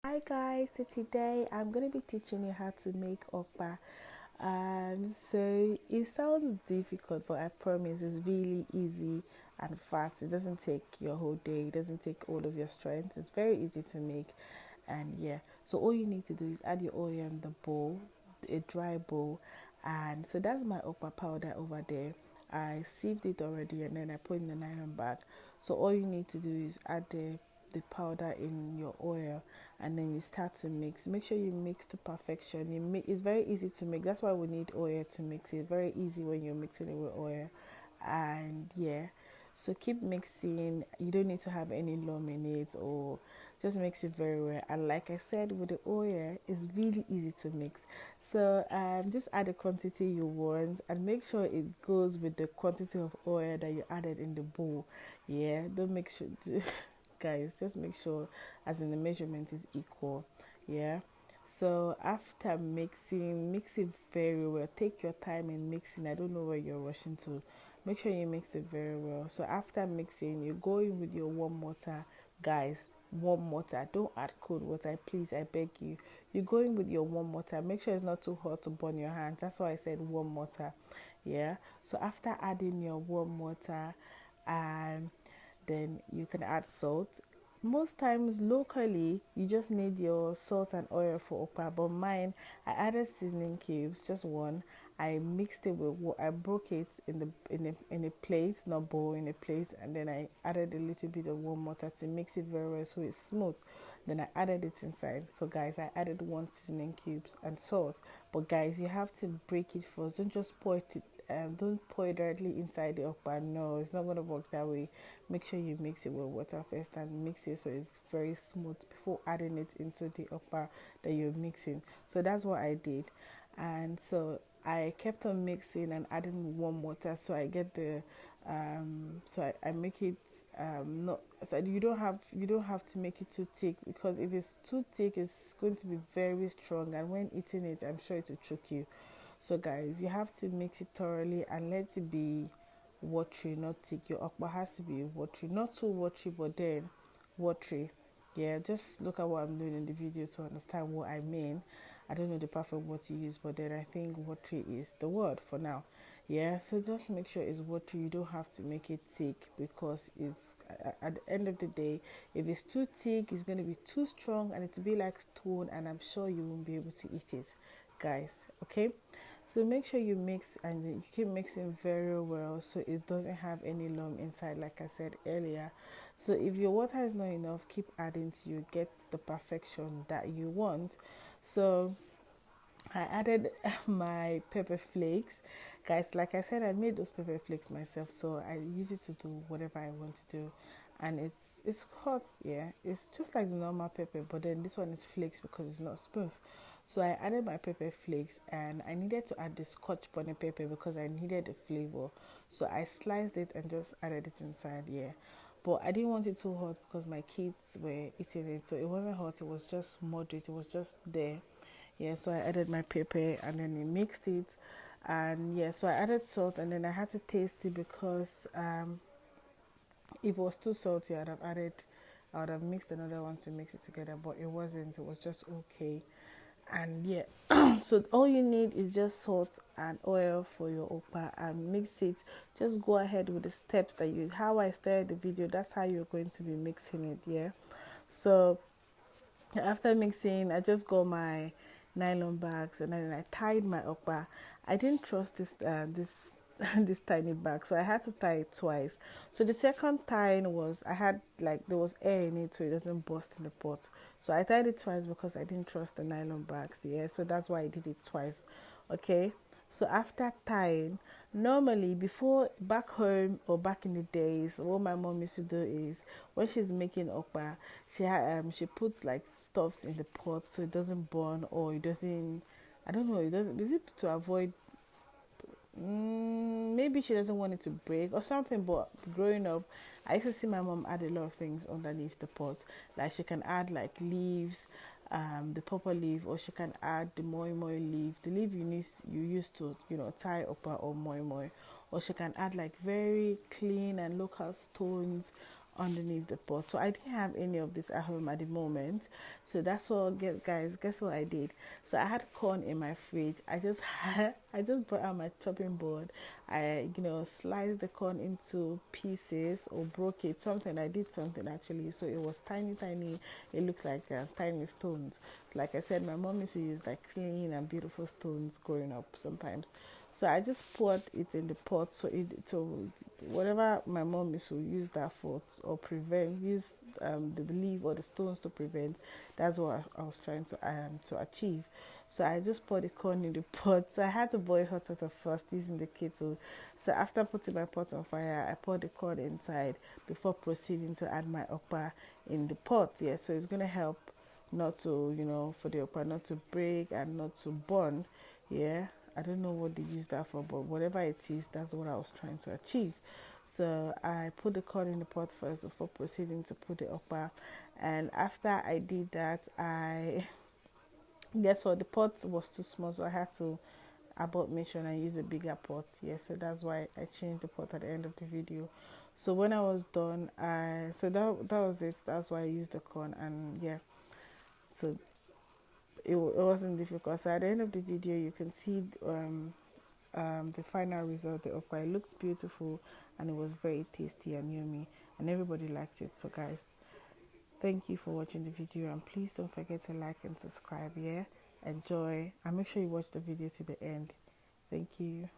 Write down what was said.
Hi guys, so today I'm going to be teaching you how to make okpa. So it sounds difficult, but I promise it's really easy and fast. It doesn't take your whole day, it doesn't take all of your strength. It's very easy to make, and yeah. So all you need to do is add your oil in the bowl, a dry bowl, and so that's my okpa powder over there. I sieved it already, and then I put in the nylon bag. So all you need to do is add the powder in your oil, and then you start to mix. Make sure you mix to perfection. It's very easy to make. That's why we need oil to mix it. Very easy when you're mixing it with oil. And yeah, so keep mixing. You don't need to have any lump in it, or just mix it very well. And like I said, with the oil, it's really easy to mix. So just add the quantity you want, and make sure it goes with the quantity of oil that you added in the bowl. Yeah, don't make sure guys, just make sure as in the measurement is equal. Yeah. So after mixing, mix it very well. Take your time in mixing. I don't know where you're rushing to. Make sure you mix it very well. So after mixing, you go in with your warm water. Guys, warm water. Don't add cold water, please. I beg you. You go in with your warm water. Make sure it's not too hot to burn your hands. That's why I said warm water. Yeah. So after adding your warm water, and then you can add salt. Most times locally you just need your salt and oil for okpa, but mine, I added seasoning cubes, just one. I mixed it with I broke it in a plate, not bowl, in a plate, and then I added a little bit of warm water to mix it very well so it's smooth. Then I added it inside. So guys, I added one seasoning cubes and salt. But guys, you have to break it first. Don't just pour it. Don't pour it directly inside the okpa. No, it's not gonna work that way. Make sure you mix it with water first and mix it so it's very smooth before adding it into the okpa that you're mixing. So that's what I did, and so I kept on mixing and adding warm water so I get the I make it not so you don't have to make it too thick, because if it's too thick it's going to be very strong, and when eating it I'm sure it will choke you. So guys, you have to mix it thoroughly and let it be watery, not thick. Your okpa has to be watery, not too watery, but then watery. Yeah, just look at what I'm doing in the video to understand what I mean. I don't know the perfect word to use, but then I think watery is the word for now. Yeah, so just make sure it's watery. You don't have to make it thick, because it's at the end of the day, if it's too thick, it's going to be too strong and it'll be like stone, and I'm sure you won't be able to eat it, guys. Okay, so make sure you mix and you keep mixing very well so it doesn't have any lump inside, like I said earlier. So if your water is not enough, keep adding till you get the perfection that you want. So I added my pepper flakes. Guys, like I said, I made those pepper flakes myself, so I use it to do whatever I want to do. And it's hot, yeah. It's just like the normal pepper, but then this one is flakes because it's not smooth. So I added my pepper flakes, and I needed to add the scotch bonnet pepper because I needed the flavor. So I sliced it and just added it inside, yeah. But I didn't want it too hot because my kids were eating it, so it wasn't hot, it was just moderate, it was just there. Yeah, so I added my pepper and then I mixed it, and yeah, so I added salt, and then I had to taste it because if it was too salty I would have mixed another one to mix it together, but it wasn't, it was just okay. And yeah, so all you need is just salt and oil for your okpa and mix it. Just go ahead with the steps that you how I started the video, that's how you're going to be mixing it. Yeah, so after mixing, I just got my nylon bags and then I tied my okpa. I didn't trust this this tiny bag, so I had to tie it twice. So the second tying was I had like there was air in it so it doesn't burst in the pot. So I tied it twice because I didn't trust the nylon bags. Yeah, so that's why I did it twice. Okay. So after tying, normally before back home or back in the days, what my mom used to do is when she's making okpa, she puts like stuffs in the pot so it doesn't burn, or it doesn't. I don't know. It doesn't. Is it to avoid? Maybe she doesn't want it to break or something. But growing up, I used to see my mom add a lot of things underneath the pot. Like she can add like leaves, the purple leaf, or she can add the moi moi leaf, the leaf you used to tie upper or moi moi, or she can add like very clean and local stones, underneath the pot. So I didn't have any of this at home at the moment. So that's all, guys, guess what I did? So I had corn in my fridge. I just brought out my chopping board. I, sliced the corn into pieces or broke it. I did something actually. So it was tiny, tiny. It looked like tiny stones. Like I said, my mom used to use like clean and beautiful stones growing up sometimes. So I just poured it in the pot, so whatever my mom used to use that for, or use the leaf or the stones to prevent. That's what I was trying to achieve. So I just poured the corn in the pot. So I had to boil hot water first using the kettle. So after putting my pot on fire, I poured the corn inside before proceeding to add my okpa in the pot. Yeah, so it's gonna help not to, for the okpa not to break and not to burn. Yeah, I don't know what they use that for, but whatever it is, that's what I was trying to achieve. So I put the corn in the pot first before proceeding to put the okpa. And after I did that, I guess what, the pot was too small, so I had to abort mission and use a bigger pot. Yeah, so that's why I changed the pot at the end of the video. So when I was done, that was it. That's why I used the corn, and yeah, so it wasn't difficult. So at the end of the video, you can see the final result. The okpa, it looks beautiful, and it was very tasty and yummy, and everybody liked it. So guys, thank you for watching the video, and please don't forget to like and subscribe. Yeah, enjoy, and make sure you watch the video to the end. Thank you.